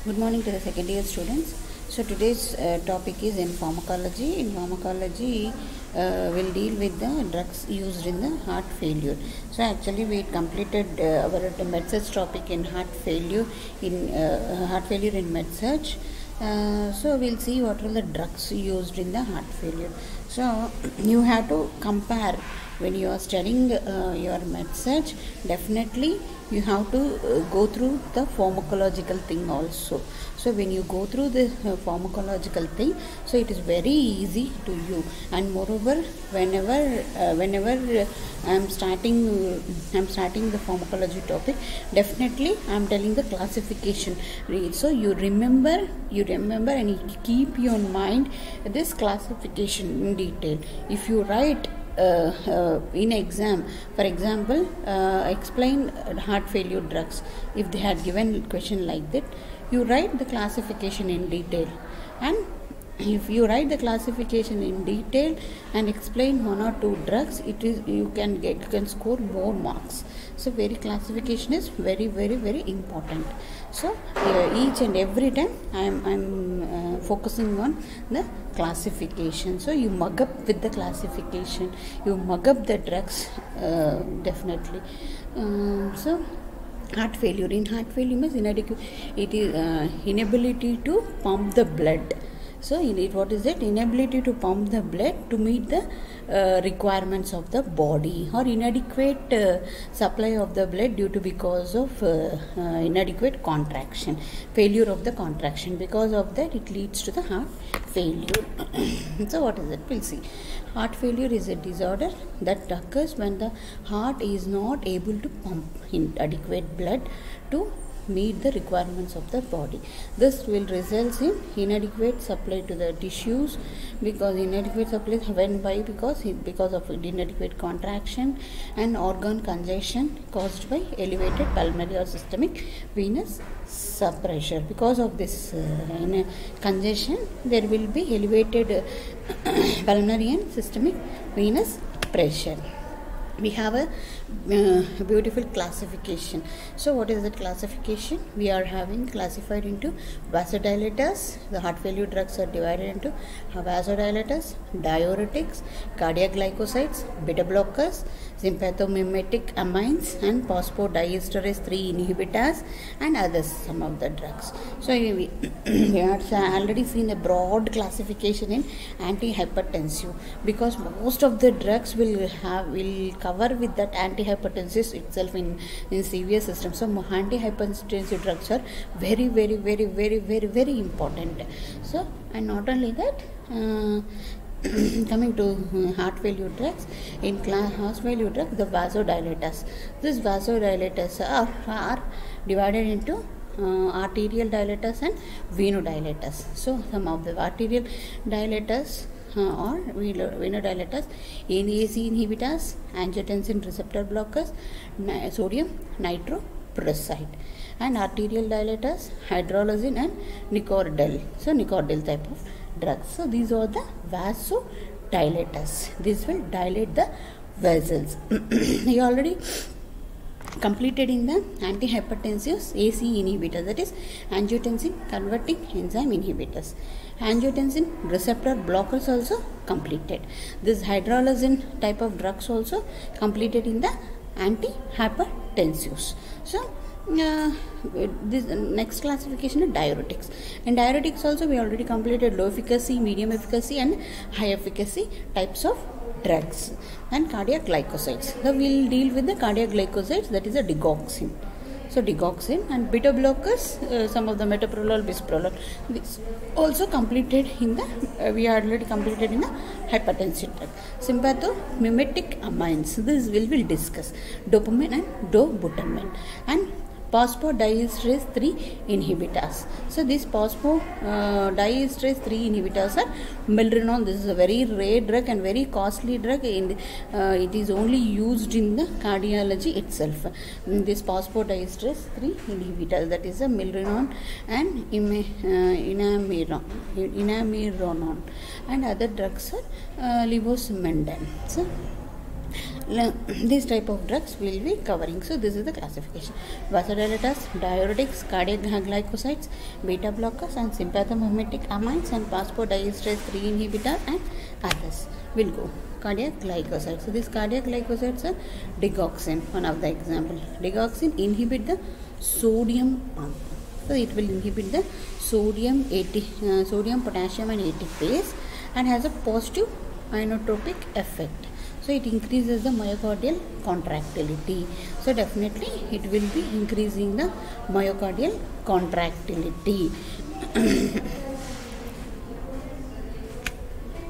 Good morning to the second year students. So today's topic is in pharmacology. In pharmacology, we'll deal with the drugs used in the heart failure. So actually we completed our MedSearch topic in heart failure in MedSearch. So we'll see what are the drugs used in the heart failure. So you have to compare when you are studying your MedSearch. Definitely you have to go through the pharmacological thing also. So when you go through the pharmacological thing, so it is very easy to you. And moreover, whenever I'm starting the pharmacology topic, definitely I'm telling the classification. So you remember and you keep your mind this classification in detail. If you write in exam, for example, explain heart failure drugs, if they had given question like that, you write the classification in detail. And if you write the classification in detail and explain one or two drugs, you can score more marks. So classification is very important. So each and every time I'm focusing on the classification. So you mug up with the classification, you mug up the drugs, definitely. So heart failure means inadequate. It is inability to pump the blood. So what is it? Inability to pump the blood to meet the requirements of the body, or inadequate supply of the blood because of inadequate contraction, failure of the contraction. Because of that, it leads to the heart failure. So what is it? We'll see. Heart failure is a disorder that occurs when the heart is not able to pump inadequate blood to meet the requirements of the body. This will result in inadequate supply to the tissues, because inadequate supply because of inadequate contraction, and organ congestion caused by elevated pulmonary or systemic venous pressure. Because of this congestion, there will be elevated pulmonary and systemic venous pressure. We have a beautiful classification. So what is that classification? We are having classified into vasodilators. The heart failure drugs are divided into vasodilators, diuretics, cardiac glycosides, beta blockers, sympathomimetic amines, and phosphodiesterase 3 inhibitors, and others, some of the drugs. So we have already seen a broad classification in antihypertensive, because most of the drugs will cover with that antihypertensive itself in severe system. So antihypertensive drugs are very important. So, and not only that, coming to heart failure drugs, in heart failure drugs, the vasodilators. These vasodilators are divided into arterial dilators and venodilators. So some of the arterial dilators or venodilators, AC inhibitors, angiotensin receptor blockers, sodium nitroprusside, and arterial dilators, hydralazine and Nicordyl. So Nicordyl type of drugs. So these are the vasodilators. This will dilate the vessels. We already completed in the antihypertensives AC inhibitors, that is angiotensin converting enzyme inhibitors. Angiotensin receptor blockers also completed. This hydralazine type of drugs also completed in the antihypertensives. So this next classification is diuretics. In diuretics also we already completed low efficacy, medium efficacy, and high efficacy types of drugs. And cardiac glycosides. So we will deal with the cardiac glycosides, that is a digoxin. So digoxin and beta blockers, some of the metoprolol, bisoprolol. This also completed in the we already completed in the hypertensive drug. Sympathomimetic amines. This will discuss dopamine and dobutamine, and phosphodiesterase 3 inhibitors. So these phosphodiesterase 3 inhibitors are milrinone. This is a very rare drug and very costly drug. It is only used in the cardiology itself. This phosphodiesterase 3 inhibitors, that is a milrinone and enamiranon, and other drugs are levosimendan. So these type of drugs will be covering. So this is the classification. Vasodilators, diuretics, cardiac glycosides, beta blockers and sympathomimetic amines and phosphodiesterase 3 inhibitor and others will go. Cardiac glycosides. So this cardiac glycosides are digoxin, one of the example. Digoxin inhibit the sodium pump. So it will inhibit the sodium, potassium and ATPase and has a positive inotropic effect. So it increases the myocardial contractility. So definitely it will be increasing the myocardial contractility.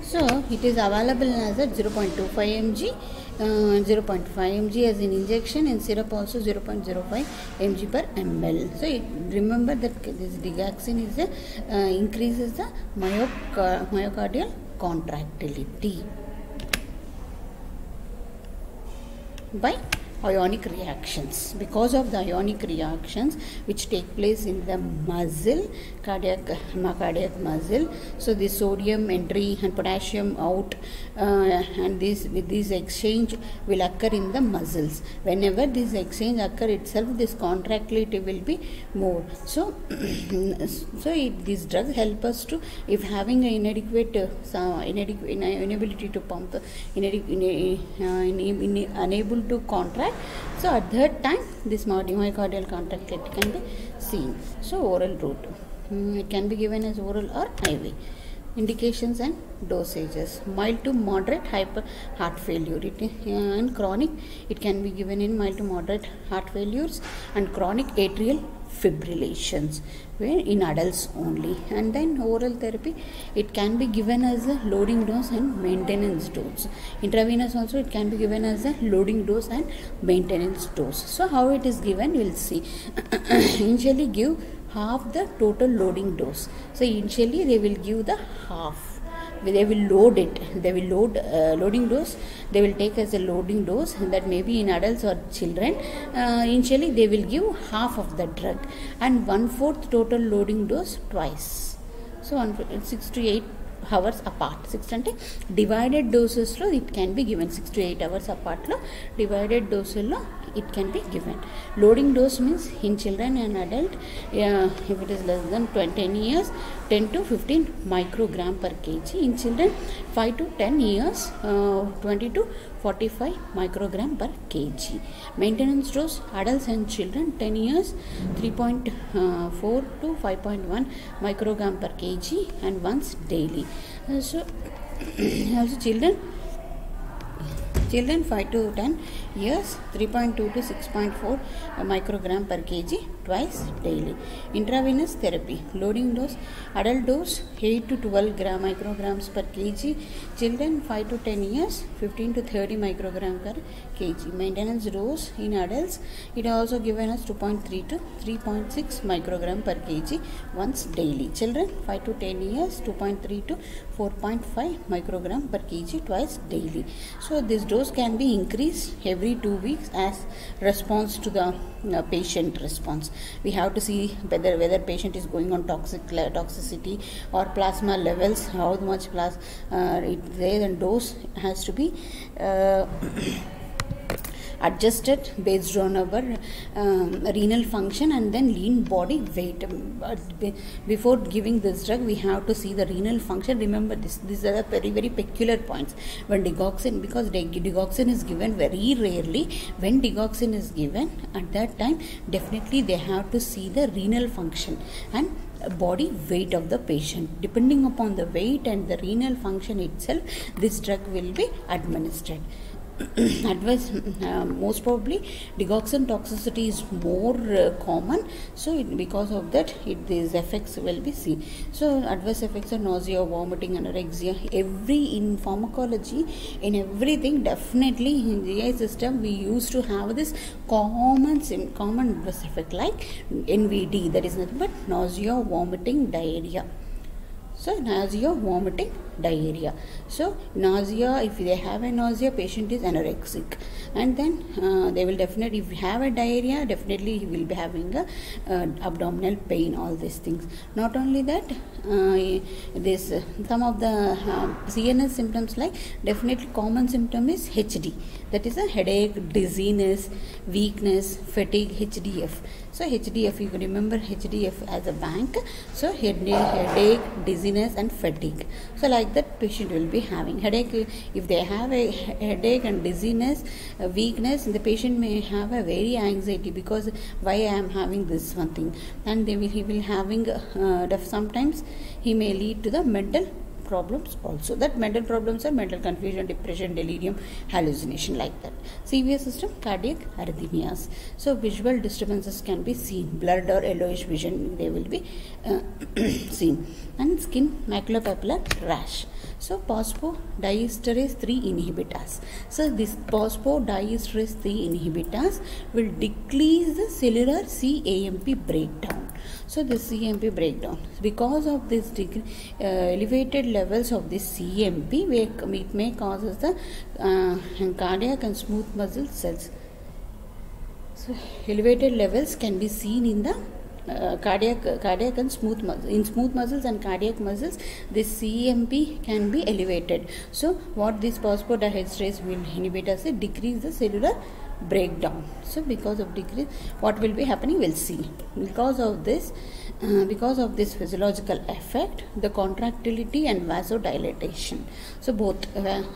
So it is available as a 0.25 mg, 0.5 mg as an injection, and syrup also 0.05 mg per ml. So remember that this digoxin is increases the myocardial contractility by ionic reactions. Because of the ionic reactions which take place in the muscle, cardiac muscle, so the sodium entry and potassium out, and this exchange will occur in the muscles. Whenever this exchange occur itself, this contractility will be more. So these drugs help us to, if having an inability to pump, unable to contract, so at that time this myocardial contractility can be seen. So oral route, it can be given as oral or IV. Indications and dosages: mild to moderate heart failure, and chronic, it can be given in mild to moderate heart failures and chronic atrial fibrillations, where in adults only. And then oral therapy, it can be given as a loading dose and maintenance dose. Intravenous also it can be given as a loading dose and maintenance dose. So how it is given, we'll see. Initially give half the total loading dose. So initially they will give the half. They will load it. They will load loading dose. They will take as a loading dose, that may be in adults or children. Initially they will give half of the drug and 1/4 total loading dose twice. So 6 to 8 hours apart. 6 ante divided doses lo it can be given 6 to 8 hours apart lo divided dose lo it can be given. Loading dose means in children and adult, if it is less than 10 years, 10 to 15 microgram per kg. In children 5 to 10 years, 20 to 45 microgram per kg. Maintenance dose, adults and children 10 years, 3.4 to 5.1 microgram per kg and once daily. So also children 5 to 10 years, 3.2 to 6.4 microgram per kg twice daily. Intravenous therapy, loading dose, adult dose 8 to 12 micrograms per kg, children 5 to 10 years, 15 to 30 microgram per kg. Maintenance dose in adults, it also given us 2.3 to 3.6 microgram per kg once daily. Children 5 to 10 years, 2.3 to 4.5 microgram per kg twice daily. So this dose can be increased every 2 weeks as response to the patient response. We have to see whether patient is going on toxicity or plasma levels, how much there, and dose has to be adjusted based on our renal function and then lean body weight. Before giving this drug, we have to see the renal function. Remember this, these are the very, very peculiar points. When digoxin, because digoxin is given very rarely, when digoxin is given at that time, definitely they have to see the renal function and body weight of the patient. Depending upon the weight and the renal function itself, this drug will be administered. Adverse, most probably digoxin toxicity is more common, so because of that these effects will be seen. So adverse effects are nausea, vomiting, anorexia. In pharmacology, in everything, definitely in GI system we used to have this common adverse effect like NVD, that is nothing but nausea, vomiting, diarrhea. So nausea, vomiting, diarrhea. So nausea, if they have a nausea, patient is anorexic, and then they will definitely, if you have a diarrhea, definitely he will be having a abdominal pain, all these things. Not only that, this some of the CNS symptoms, like definitely common symptom is HD, that is a headache, dizziness, weakness, fatigue, HDF. So HDF, you can remember HDF as a bank. So headache, dizziness and fatigue. So like that patient will be having headache. If they have a headache and dizziness, weakness, the patient may have a very anxiety, because why I am having this one thing, and he will having sometimes he may lead to the mental problems also. That mental problems are mental confusion, depression, delirium, hallucination, like that. CVS system, cardiac arrhythmias. So visual disturbances can be seen, blurred or yellowish vision they will be seen, and skin maculopapular rash. So phosphodiesterase 3 inhibitors. So this phosphodiesterase 3 inhibitors will decrease the cellular CAMP breakdown. So this CAMP breakdown, because of this elevated levels of this CAMP, it may causes the cardiac and smooth muscle cells. So elevated levels can be seen in the cardiac and smooth muscles. In smooth muscles and cardiac muscles, this CAMP can be elevated. So what this phosphodiesterase will inhibit us, it decrease the cellular breakdown. So because of decrease, what will be happening, we'll see. Because of this physiological effect, the contractility and vasodilatation. So both,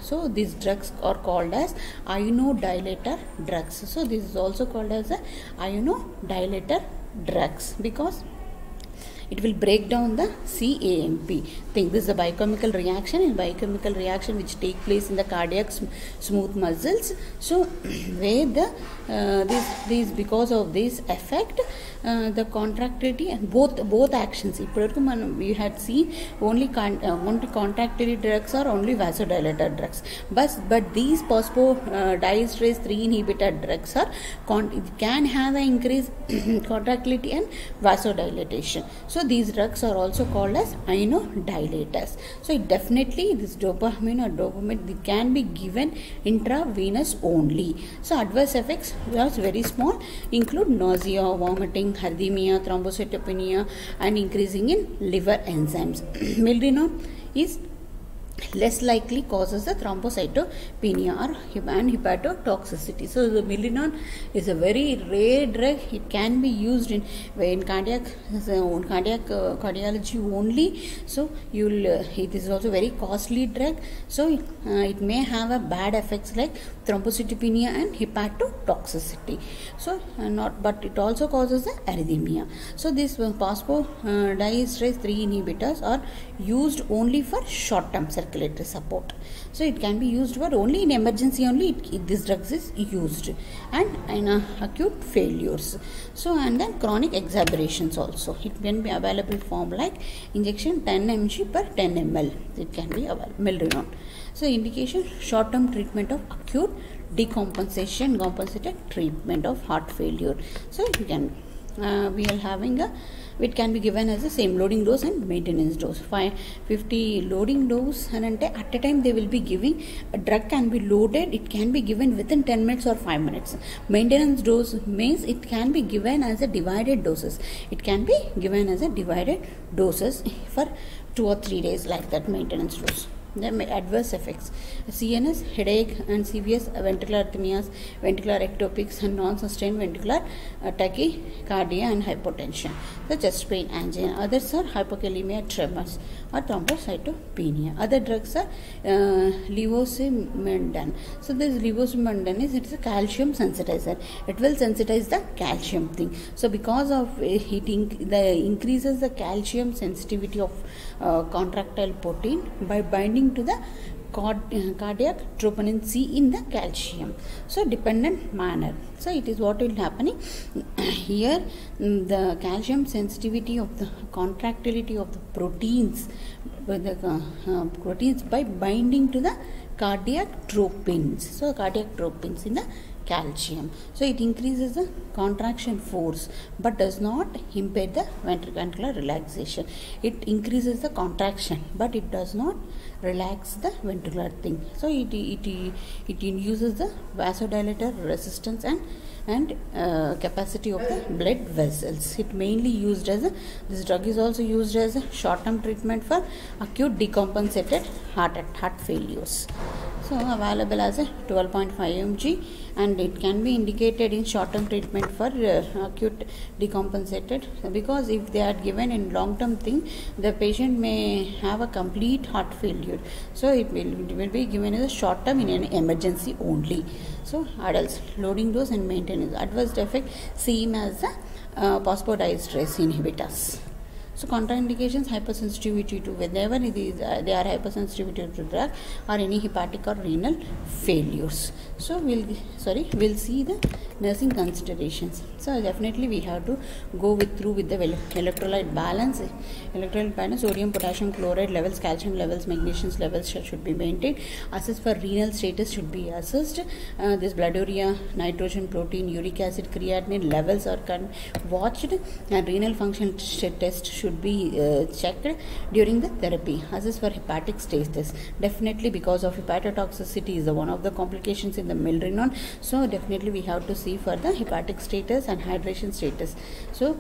so these drugs are called as ionodilator drugs. So this is also called as a ionodilator drugs, because it will break down the CAMP thing. This is a biochemical reaction, and biochemical reaction which take place in the cardiac smooth muscles. So where the these because of this effect, the contractility and both actions. We had seen only contractility drugs or only vasodilator drugs, but these phosphodiesterase 3 inhibitor drugs are can have an increased contractility and vasodilatation. So these drugs are also called as ionodilators. So it definitely, this dopamine or dopamine, it can be given intravenous only. So adverse effects are very small, include nausea, vomiting, arrhythmia, thrombocytopenia, and increasing in liver enzymes. Milrinone is less likely causes the thrombocytopenia and hepatotoxicity. So the milrinone is a very rare drug. It can be used in cardiology only. So it is also very costly drug. So it may have a bad effects like thrombocytopenia and hepatotoxicity. So but it also causes the arrhythmia. So these phosphodiesterase 3 inhibitors are used only for short-term circulatory support. So it can be used for only in emergency only. This drugs is used, and in acute failures. So and then chronic exacerbations also. It can be available form like injection 10 mg per 10 ml. It can be available. Milrinone. So indication, short-term treatment of acute compensated treatment of heart failure. So you can we are having it can be given as the same loading dose and maintenance dose. 50 loading dose, and at a time they will be giving a drug can be loaded. It can be given within 10 minutes or 5 minutes. Maintenance dose means it can be given as a divided doses. It can be given as a divided doses for 2 or 3 days, like that maintenance dose. The adverse effects: CNS, headache and CVS, ventricular arrhythmias, ventricular ectopics, and non-sustained ventricular tachycardia and hypotension. The chest pain, angina. Others are hypokalemia, tremors, or thrombocytopenia. Other drugs are levosimendan. So this levosimendan it's a calcium sensitizer. It will sensitize the calcium thing. So because of it increases the calcium sensitivity of contractile protein by binding to the cardiac troponin C in the calcium. So dependent manner. So it is what will happening here. The calcium sensitivity of the contractility of the proteins by binding to the cardiac tropins. So cardiac tropins in the calcium. So it increases the contraction force but does not impair the ventricular relaxation. It increases the contraction but it does not relax the ventricular thing. So it induces the vasodilator resistance and capacity of the blood vessels. It mainly used as this drug is also used as a short-term treatment for acute decompensated heart failures. So available as a 12.5 mg, and it can be indicated in short-term treatment for acute decompensated, because if they are given in long-term thing, the patient may have a complete heart failure. So it will be given as a short-term in an emergency only. So adults, loading dose and maintenance. Adverse effect same as the phosphodiesterase inhibitors. So contraindications, hypersensitivity to whenever they are hypersensitivity to drug or any hepatic or renal failures. So we'll see the nursing considerations. So definitely we have to go through with the electrolyte balance. Sodium, potassium, chloride levels, calcium levels, magnesium levels should be maintained. Assess for renal status should be assessed. This blood urea, nitrogen, protein, uric acid, creatinine levels are watched, and renal function test should be checked during the therapy. Assess for hepatic status. Definitely, because of hepatotoxicity is one of the complications in the milrinone. So definitely we have to see for the hepatic status and hydration status. So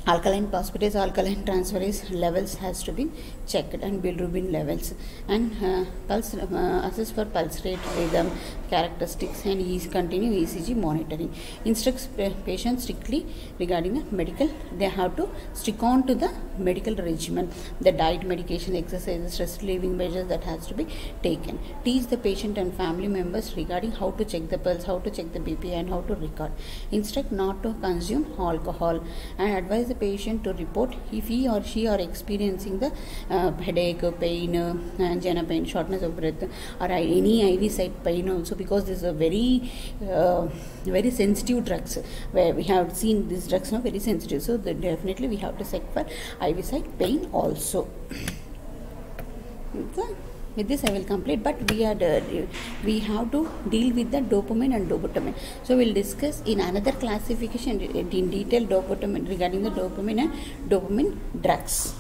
alkaline phosphatase, alkaline transferase levels has to be checked, and bilirubin levels, and pulse assess for pulse rate, rhythm, characteristics, and continue ECG monitoring. Instructs patients strictly regarding the medical. They have to stick on to the medical regimen, the diet, medication, exercises, stress relieving measures that has to be taken. Teach the patient and family members regarding how to check the pulse, how to check the BP, and how to record. Instruct not to consume alcohol, and advise the patient to report if he or she are experiencing the headache, pain, angina pain, shortness of breath, or any IV site pain also, because this is a very sensitive drugs, where we have seen these drugs now very sensitive. So definitely we have to check for IV site pain also. Okay. With this I will complete, but we have to deal with the dopamine and dobutamine. So we will discuss in another classification in detail dopamine, regarding the dopamine and dopamine drugs.